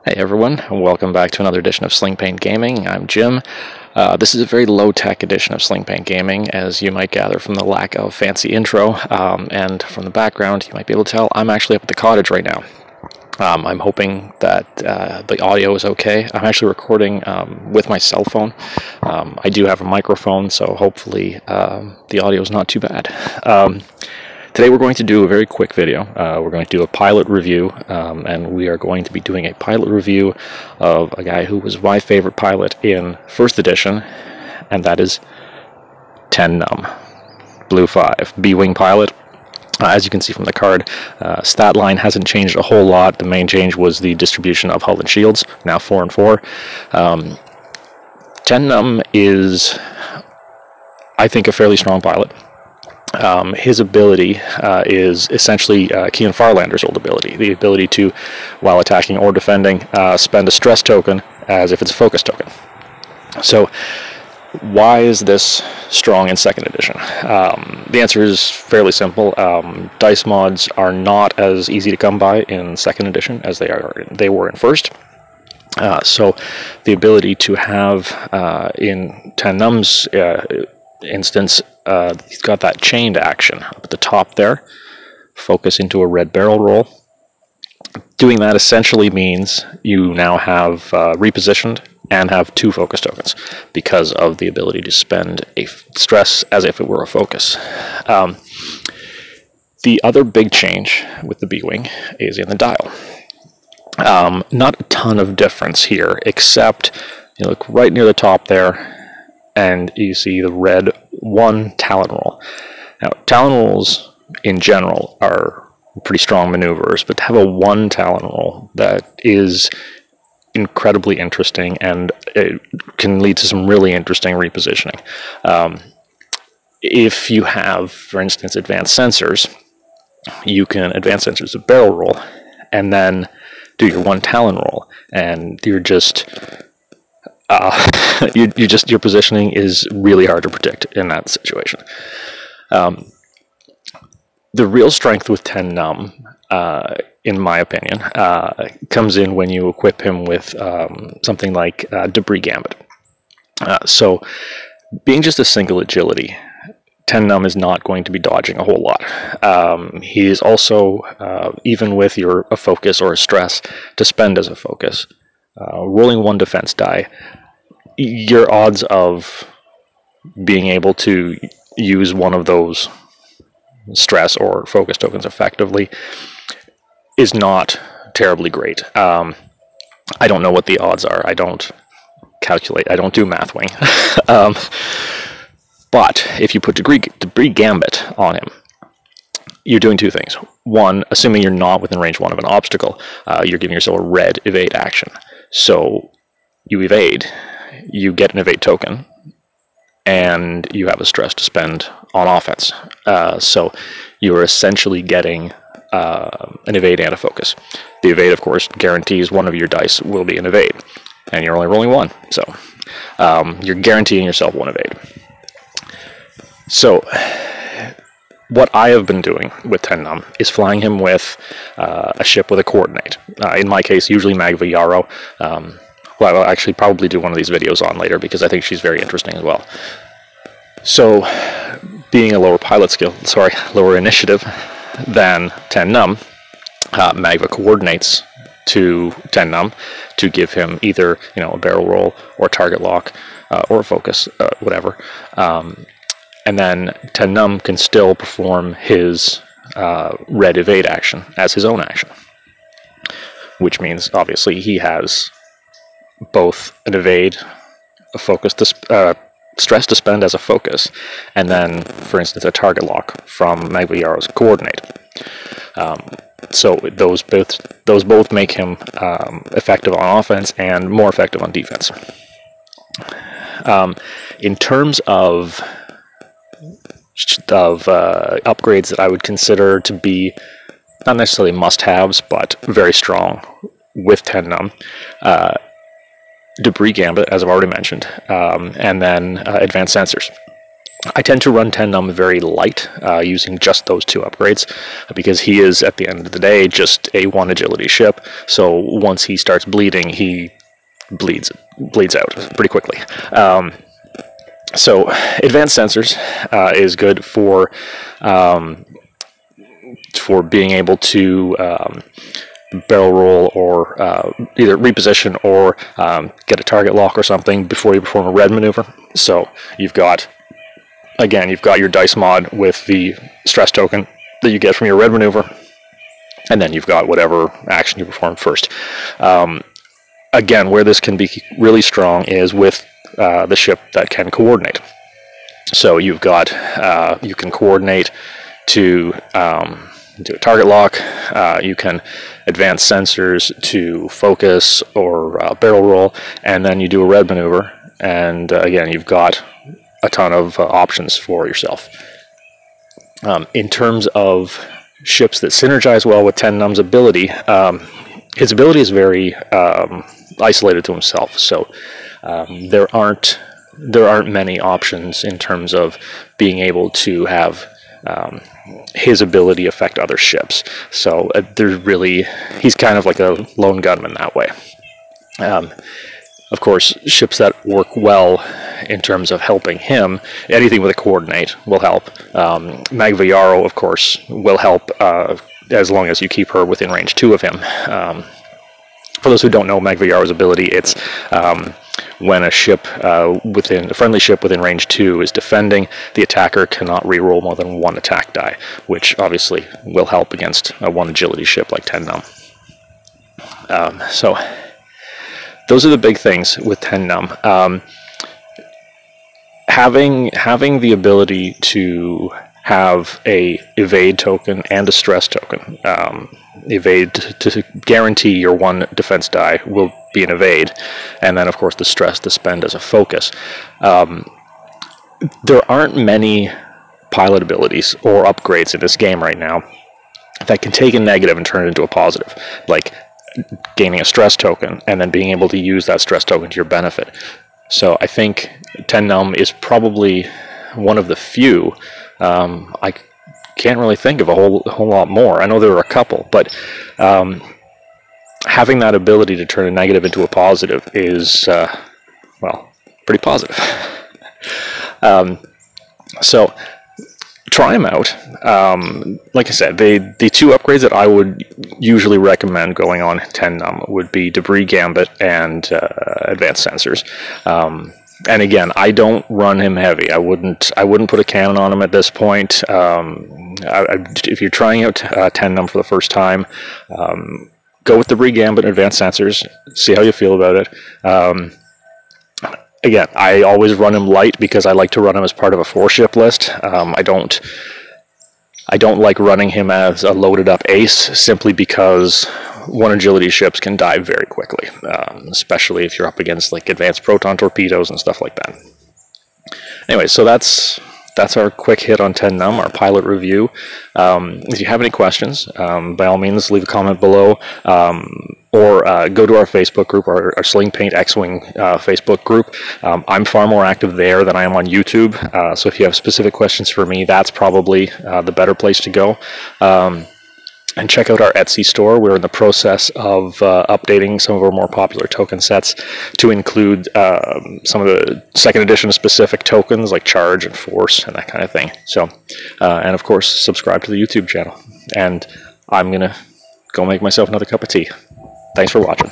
Hey everyone, and welcome back to another edition of Sling Paint Gaming. I'm Jim. This is a very low-tech edition of Sling Paint Gaming, as you might gather from the lack of fancy intro, and from the background you might be able to tell I'm actually up at the cottage right now. I'm hoping that the audio is okay. I'm actually recording with my cell phone. I do have a microphone, so hopefully the audio is not too bad. Today we're going to do a very quick video. We're going to do a pilot review, and we are going to be doing a pilot review of a guy who was my favorite pilot in first edition, and that is 10 Numb. Blue 5, B-Wing pilot. As you can see from the card, stat line hasn't changed a whole lot. The main change was the distribution of hull and shields, now 4 and 4. 10 Numb is, I think, a fairly strong pilot. His ability is essentially Kean Farlander's old ability, the ability to, while attacking or defending, spend a stress token as if it's a focus token. So, why is this strong in second edition? The answer is fairly simple. Dice mods are not as easy to come by in second edition as they were in first. So, the ability to have in 10 Numb's instance, he's got that chained action up at the top there, focus into a red barrel roll. Doing that essentially means you now have repositioned and have 2 focus tokens because of the ability to spend a stress as if it were a focus. The other big change with the B-Wing is in the dial. Not a ton of difference here, except you look right near the top there and you see the red 1 Talon roll. Now, Talon rolls in general are pretty strong maneuvers, but to have a 1 Talon roll that is incredibly interesting, and it can lead to some really interesting repositioning. If you have, for instance, advanced sensors, you can advance sensors a barrel roll, and then do your 1 Talon roll, and you're just your positioning is really hard to predict in that situation. The real strength with 10 Numb, in my opinion, comes in when you equip him with something like Debris Gambit. So, being just a single agility, 10 Numb is not going to be dodging a whole lot. He is also, even with a focus or a stress to spend as a focus, rolling 1 defense die, your odds of being able to use one of those stress or focus tokens effectively is not terribly great. I don't know what the odds are. I don't calculate. I don't do math wing. But if you put Debris Gambit on him, you're doing 2 things. 1, assuming you're not within range 1 of an obstacle, you're giving yourself a red evade action. So you evade, you get an evade token, and you have a stress to spend on offense. So you're essentially getting an evade and a focus. The evade, of course, guarantees one of your dice will be an evade, and you're only rolling 1. So you're guaranteeing yourself 1 evade. So what I have been doing with 10 Numb is flying him with a ship with a coordinate. In my case, usually Magva Yarrow. Who I'll actually probably do one of these videos on later because I think she's very interesting as well. So, being a lower initiative than 10 Numb, Magva coordinates to 10 Numb to give him either a barrel roll or target lock or a focus, whatever. And then 10 Numb can still perform his red evade action as his own action, which means obviously he has both an evade, a focus to stress to spend as a focus, and then, for instance, a target lock from Magva Yarrow's coordinate. So those both make him effective on offense and more effective on defense. In terms of upgrades that I would consider to be not necessarily must-haves, but very strong with 10 Numb, Debris Gambit, as I've already mentioned, and then advanced sensors. I tend to run 10 Numb very light, using just those 2 upgrades, because he is, at the end of the day, just a 1 agility ship. So once he starts bleeding, he bleeds out pretty quickly. So advanced sensors is good for being able to barrel roll or either reposition or get a target lock or something before you perform a red maneuver. So you've got, again, you've got your dice mod with the stress token that you get from your red maneuver, and then you've got whatever action you perform first. Again, where this can be really strong is with the ship that can coordinate. So you've got, you can coordinate to do a target lock, you can advance sensors to focus or barrel roll, and then you do a red maneuver, and again, you've got a ton of options for yourself. In terms of ships that synergize well with 10 Numb's ability, his ability is very isolated to himself, so there aren't many options in terms of being able to have his ability affect other ships. So he's kind of like a lone gunman that way. Of course, ships that work well in terms of helping him, anything with a coordinate will help. Magva Yarrow, of course, will help as long as you keep her within range 2 of him. For those who don't know Magva Yarrow's ability, it's when a ship a friendly ship within range 2 is defending, the attacker cannot reroll more than 1 attack die, which obviously will help against a 1 agility ship like 10 Numb. So those are the big things with 10 Numb. Having the ability to have a evade token and a stress token. Evade to guarantee your 1 defense die will be an evade, and then of course the stress to spend as a focus. There aren't many pilot abilities or upgrades in this game right now that can take a negative and turn it into a positive, like gaining a stress token and then being able to use that stress token to your benefit. So I think 10 Numb is probably one of the few. I can't really think of a whole lot more. I know there are a couple, but having that ability to turn a negative into a positive is, well, pretty positive. So try them out. Like I said, the 2 upgrades that I would usually recommend going on 10 Numb would be Debris Gambit and Advanced Sensors. And again, I don't run him heavy. I wouldn't put a cannon on him at this point. If you're trying out 10 Numb for the first time, go with Debris Gambit and Advanced Sensors. See how you feel about it. Again, I always run him light because I like to run him as part of a 4-ship list. I don't like running him as a loaded up ace simply because 1 agility ships can die very quickly, especially if you're up against like advanced proton torpedoes and stuff like that. Anyway, so that's our quick hit on 10 Numb, our pilot review. If you have any questions, by all means leave a comment below, or go to our Facebook group, our Sling Paint X-Wing Facebook group. I'm far more active there than I am on YouTube, so if you have specific questions for me, that's probably the better place to go. And check out our Etsy store. We're in the process of updating some of our more popular token sets to include some of the 2nd edition specific tokens like Charge and Force and that kind of thing. So, and of course, subscribe to the YouTube channel. And I'm going to go make myself another cup of tea. Thanks for watching.